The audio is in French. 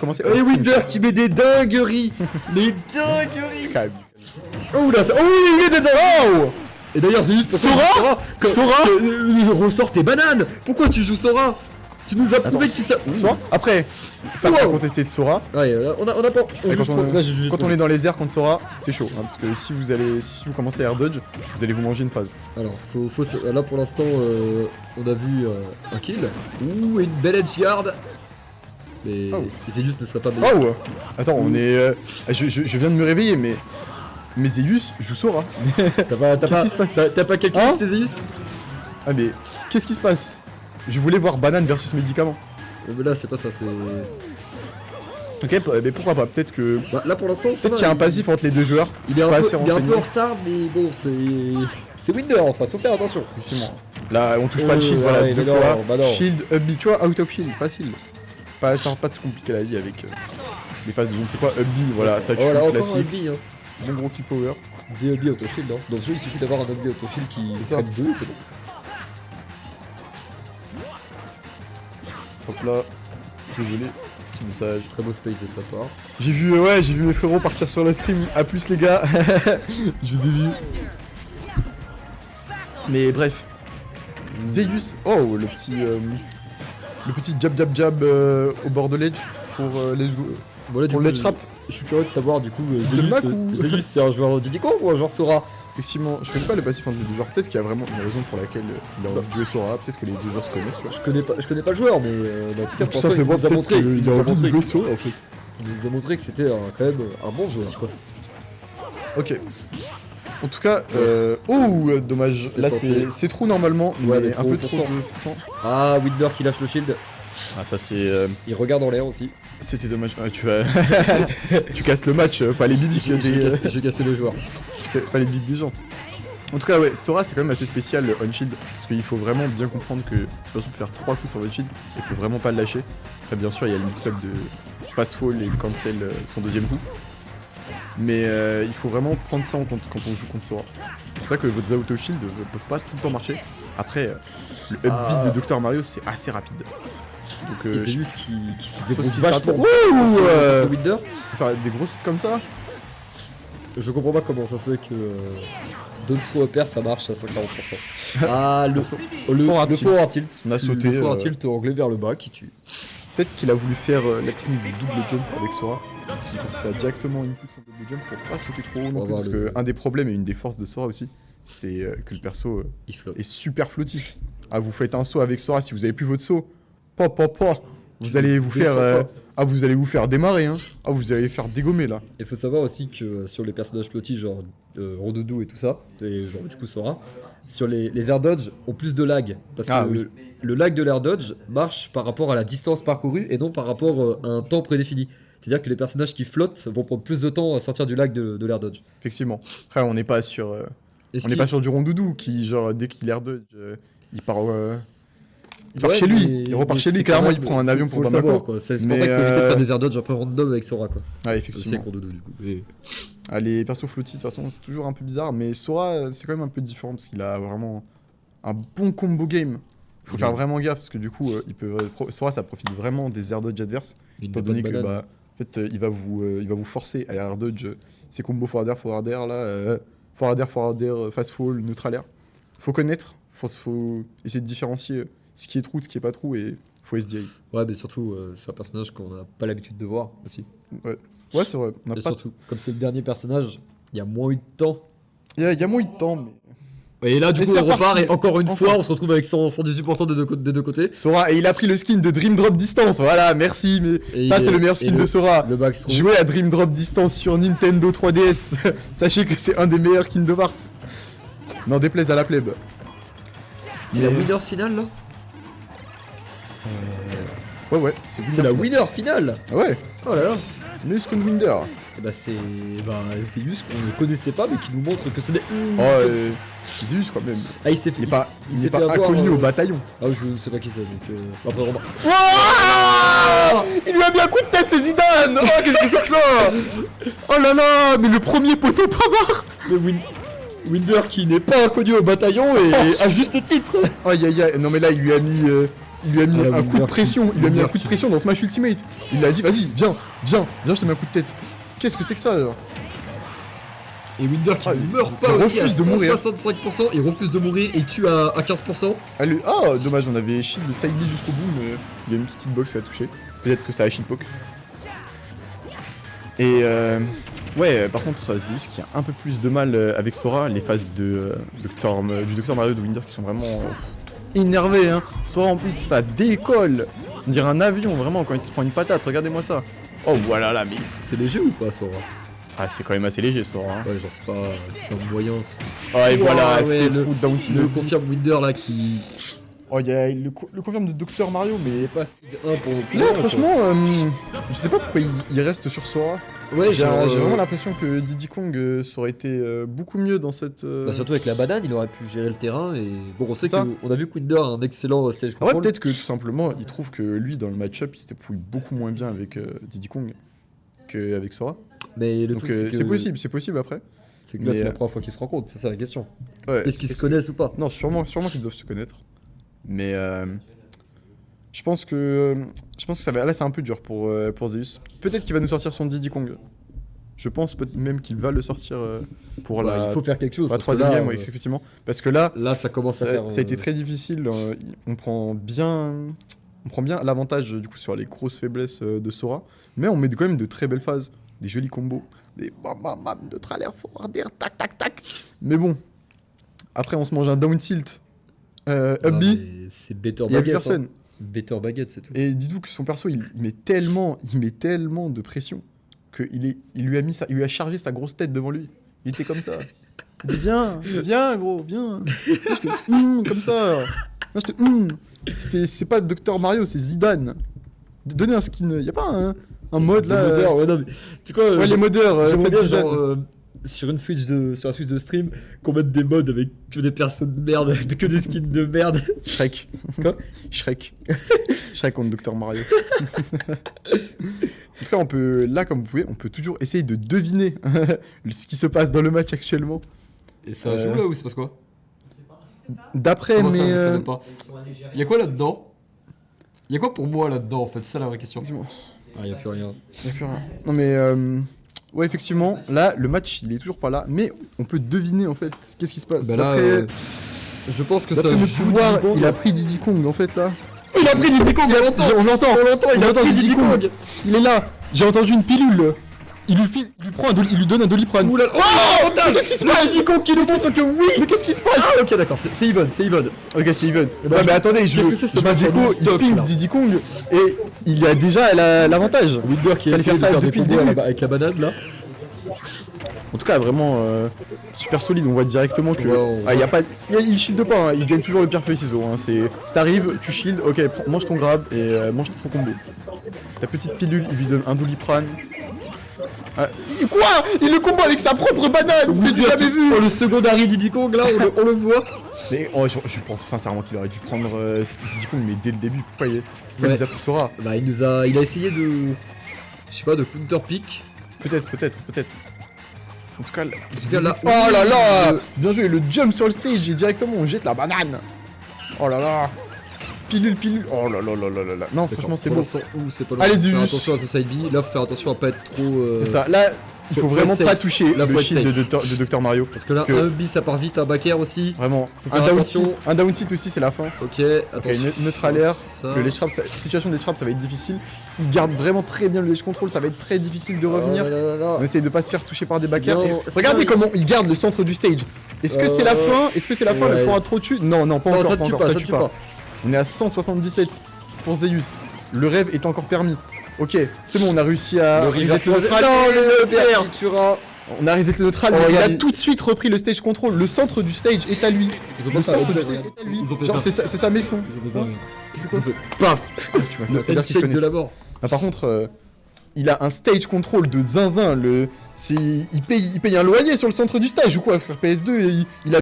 commencer. Et Winder qui met des dingueries. Des dingueries. Quand même. Oh là, oh il est dedans. Oh. Et d'ailleurs Zeus, Sora ressort tes bananes. Pourquoi tu joues Sora? Tu nous as prouvé que tu sais. Sora. Après, faire la contester de Sora. Ouais, on a pas. Quand on est dans les airs contre Sora, c'est chaud. Hein, parce que si vous commencez à air dodge, vous allez vous manger une phase. Alors, là pour l'instant, on a vu un kill. Ouh, et une belle edge guard. Mais Zeus ne serait pas meilleur. Oh. Attends, on est. Je viens de me réveiller, mais Zeus joue Sora. Qu'est-ce qui se passe? T'as pas calculé c'était Zeus? Ah mais qu'est-ce qui se passe? Je voulais voir banane versus médicament. Mais là c'est pas ça, c'est... Ok, mais pourquoi pas, peut-être que... Bah, là pour l'instant peut-être qu'il y a un passif entre les deux joueurs. Il est un peu en retard, mais bon c'est Winder en face, faut faire attention. Effectivement. Là on touche pas le shield, voilà, deux fois. Bah shield, up B, tu vois, out of shield, facile. Ça va pas de se compliquer la vie avec les phases de je ne sais quoi, up B, voilà, ça tue, classique. Bon gros kill power. Des up B auto shield, hein. Dans ce jeu il suffit d'avoir un up B auto shield qui traite 2 et c'est bon. Hop là, désolé, petit message. Très beau space de sa part. J'ai vu mes frérots partir sur la stream. À plus les gars. Je vous ai vu. Mais bref. Zeus. Oh, le petit jab au bord de l'edge pour l'edge trap. Je suis curieux de savoir du coup, Zeus c'est un joueur Diddy Kong ou un joueur Sora? Effectivement, je connais pas le passif entre les deux joueurs. Peut-être qu'il y a vraiment une raison pour laquelle il a envie de jouer Sora. Peut-être que les deux joueurs se connaissent. Tu vois. Je connais pas le joueur, mais en tout cas, tout simplement, il nous a montré jouer Sora en fait. Il nous a montré que c'était quand même un bon joueur quoi. Ok. En tout cas, dommage. Là c'est trop normalement, mais un peu trop de %. Ah, Winder qui lâche le shield. Ah ça c'est... Il regarde en l'air aussi. C'était dommage. Ah, tu vas... tu casses le match, pas les bibiques des... J'ai cassé les joueurs. Pas les bibiques des gens. En tout cas ouais, Sora c'est quand même assez spécial le on-shield. Parce qu'il faut vraiment bien comprendre que c'est pas possible de faire 3 coups sur le shield. Il faut vraiment pas le lâcher. Après bien sûr il y a le mix-up de fast fall et de cancel son deuxième coup. Mais il faut vraiment prendre ça en compte quand on joue contre Sora. C'est pour ça que vos auto-shield ne peuvent pas tout le temps marcher. Après, le up beat de Dr Mario c'est assez rapide. Donc c'est juste qui se débrouille vachement. Winder. Faire des gros sites comme ça. Je comprends pas comment ça se fait que Don't Throw Upper ça marche à 140%. Ah le forward tilt. On a sauté. Le forward tilt anglais vers le bas qui tue. Peut-être qu'il a voulu faire la technique du double jump avec Sora, qui consiste à directement input son double jump pour pas sauter trop haut non plus, parce que un des problèmes et une des forces de Sora aussi, c'est que le perso est super flottif. Ah vous faites un saut avec Sora, si vous avez plus votre saut, vous allez vous faire vous allez vous faire démarrer hein. Ah vous allez faire dégommer là. Il faut savoir aussi que sur les personnages flottis genre Rondoudou et tout ça, et genre du coup Sora, sur les air dodge ont plus de lag parce que le lag de l'air dodge marche par rapport à la distance parcourue et non par rapport à un temps prédéfini. C'est-à-dire que les personnages qui flottent vont prendre plus de temps à sortir du lag de l'air dodge. Effectivement. Après on n'est pas sur pas sur du Rondoudou qui genre dès qu'il air dodge il part chez lui, il repart chez lui, clairement il prend un avion pour Bamako. C'est pour ça qu'il faut éviter de faire des air dodge un peu random avec Sora quoi. Ah effectivement. Les persos flottis de toute façon c'est toujours un peu bizarre, mais Sora c'est quand même un peu différent parce qu'il a vraiment un bon combo game. Faut faire vraiment gaffe parce que du coup Sora ça profite vraiment des air dodge adverses, étant donné que en fait il va vous forcer à air dodge ces combos forward air là, forward air, fast fall, neutral air. Faut connaître, faut essayer de différencier ce qui est true, ce qui est pas true, et faut SDI. Ouais, mais surtout, c'est un personnage qu'on n'a pas l'habitude de voir aussi. Ouais c'est vrai. Surtout, comme c'est le dernier personnage, il y a moins eu de temps. Il y a moins eu de temps, mais... Et là, du coup, on repart, et encore une fois, on se retrouve avec 118 pourcents des deux côtés. Sora, et il a pris le skin de Dream Drop Distance, voilà, merci, mais et ça, c'est le meilleur skin de Sora. Jouez à Dream Drop Distance sur Nintendo 3DS, sachez que c'est un des meilleurs Kingdom Hearts. N'en déplaise à la plèbe. C'est la winners finale, là? Ouais, c'est la winner finale. Ah ouais. Oh là là. Neus con Winder. Et bah c'est Zeus qu'on ne connaissait pas mais qui nous montre que c'est des... Zeus quand même. Ah il s'est fait... Il n'est pas inconnu au bataillon. Ah je sais pas qui c'est donc... Il lui a mis un coup de tête c'est Zidane. Oh qu'est-ce que c'est que ça. Oh là là. Mais le premier poteau Pavard. Mais Winder qui n'est pas inconnu au bataillon et à juste titre. Aïe aïe aïe. Non mais là il lui a mis... il lui a mis Ah, un coup de Winder pression, il lui a mis un Winder coup de qui- pression dans Smash Ultimate. Il lui a dit vas-y, viens, je te mets un coup de tête. Qu'est-ce que c'est que ça genre? Et Winder qui Ah, ne il- meurt il pas aussi à refuse de mourir. 165%, il refuse de mourir et il tue à 15%. Ah, dommage, on avait shield le side B jusqu'au bout, mais il y a une petite hitbox qui a touché. Peut-être que ça a shield poke. Et ouais, par contre, Zeus qui a un peu plus de mal avec Sora, les phases de du Dr Mario de Winder qui sont vraiment énervées. Hein. Sora en plus, ça décolle. On dirait un avion, vraiment, quand il se prend une patate, regardez-moi ça. Oh voilà là, mais. C'est léger ou pas, Sora? Ah, c'est quand même assez léger, Sora. Hein. Ouais, genre c'est pas moyen. Ah, et voilà, ouais, c'est le- trop down tilt. Le confirme Winder là qui Oh, il y a le confirme de Dr Mario, mais. passe 1 pour Là, franchement, je sais pas pourquoi il reste sur Sora. ouais, J'ai genre, vraiment l'impression que Diddy Kong ça aurait été beaucoup mieux dans cette. bah, surtout avec la banane, il aurait pu gérer le terrain et bon, on sait Ça. qu'on a vu que Winder a un excellent stage Ah ouais, control. peut-être que tout simplement, il trouve que lui, dans le match-up, il se débrouille beaucoup moins bien avec Diddy Kong qu'avec Sora. Mais le Donc truc, c'est que c'est possible après. c'est que là, Mais, c'est la première fois qu'ils se rencontrent, c'est ça la question. Ouais, Est-ce qu'ils se connaissent ou pas? Non, sûrement qu'ils doivent se connaître. Mais je pense que ça va. Là, c'est un peu dur pour Zeus. Peut-être qu'il va nous sortir son Diddy Kong. Je pense même qu'il va le sortir pour Ouais, la il faut faire quelque chose. la parce que troisième là, game, oui, effectivement. Parce que là, là, ça commence à faire. ça a été très difficile. On prend bien l'avantage du coup sur les grosses faiblesses de Sora, mais on met quand même de très belles phases, des jolis combos, des bam bam bam de trailer forwarder, tac tac tac. Mais bon, après on se mange un down tilt, up Ah, B, mais c'est better il y a plus baguette. personne. Hein. Better baguette, c'est tout. Et dites-vous que son perso, il met tellement de pression que il lui a chargé sa grosse tête devant lui. Il était comme ça. Il dit viens gros, viens. Moi, j'étais, comme ça. Moi, j'étais, c'est pas Dr Mario, c'est Zidane. Donnez un skin. Y a pas un mode là. Les modeurs, ouais, non, mais tu sais quoi, Ouais, les modeurs. j'aimerais faites bien, Zidane. genre, sur la Switch de stream, qu'on mette des modes avec que des persos de merde, que des skins de merde. Shrek. Quoi Shrek. Shrek contre Dr Mario. En tout cas, comme vous pouvez, on peut toujours essayer de deviner ce qui se passe dans le match actuellement. Et ça joue là ou c'est parce quoi? D'après Comment ça, mes. vous savez pas? Y'a quoi là-dedans? Y'a quoi pour moi là-dedans en fait? C'est ça la vraie question. Dis-moi. Ah, y'a plus rien. Y a plus rien. Non mais ouais, effectivement, là le match il est toujours pas là, mais on peut deviner en fait qu'est-ce qui se passe. Bah là, D'après je pense que ça d'après mes joue pouvoirs, Diddy Kong. il a pris Diddy Kong en fait là. Il a pris Diddy Kong, on l'entend. On l'entend, Il a pris Diddy Kong. Il est là. J'ai entendu une pilule. Il lui donne un doliprane. Oula. Oh, qu'est-ce qui se passe? Diddy Kong qui nous montre que oui. Mais qu'est-ce qui se passe? Ah, ok, d'accord, c'est even, c'est even. Ok, c'est even. bah, Ouais, mais attendez, je qu'est-ce que c'est, ce me match déco, en il non-stop, ping là Diddy Kong et il a déjà l'avantage. Winder qui a Fallait essayé de faire ça faire des depuis le combos début. avec la banane là. En tout cas, vraiment super solide. On voit directement que Ouais, il shield pas. Hein. Il gagne toujours le pierre feuille ciseaux. Hein. C'est t'arrives, tu shield, ok, mange ton grab et mange ton combo. Ta petite pilule, il lui donne un doliprane. Quoi? Il le combat avec sa propre banane. C'est du jamais vu. Oh, le secondary Diddy Kong là, on le voit. Mais je pense sincèrement qu'il aurait dû prendre Diddy Kong, mais dès le début. Pourquoi il Ouais. nous a pris Sora? Bah il a essayé de, je sais pas, de counter pick. Peut-être. En tout cas, Là, oh là là, bien joué, le jump sur le stage et directement on jette la banane. Oh là là. Pilule. Oh là là là là là là. Non, franchement, c'est beau. C'est pas Allez, Faire Zeus. attention à sa side B. Là, faut faire attention à pas être trop. C'est ça. Là, il faut faut vraiment être pas safe. toucher Là, le faut être shield safe. de Dr Mario. Parce que là, un B ça part vite, un back air aussi. Vraiment. Faut faire attention. Un down tilt aussi, c'est la fin. Ok, Ok, attention. neutral air. Ça. Que les traps, situation des traps, ça va être difficile. Il garde vraiment très bien le ledge control, ça va être très difficile de revenir. Oh là là là. On essaye de pas se faire toucher par des C'est backers. bien, Et c'est regardez bien. comment il garde le centre du stage. Est-ce que c'est la fin? Est-ce que c'est la fin? Le ouais, fort a trop tué? Non, pas Non, encore, ça pas tue encore, pas, ça ça tue tue pas. pas. On est à 177 pour Zeus. Le rêve est encore permis. Ok, c'est bon, on a réussi à reset le neutral. Non, le père. père tuera. On a reset le neutral, Oh, mais il a regarde. tout de suite repris le stage control. Le centre du stage est à lui. Ils ont Le pas fait centre ça, du regarde. stage est à lui. Ils ont fait Genre, ça. c'est sa maison. Ils ont fait ça. Ils ont fait paf. Ah, tu m'as fait Le c'est-à-dire qu'ils se handshake de connaissent. la mort. Ah, par contre, il a un stage control de zinzin. Il paye un loyer sur le centre du stage ou quoi, frère PS2 il a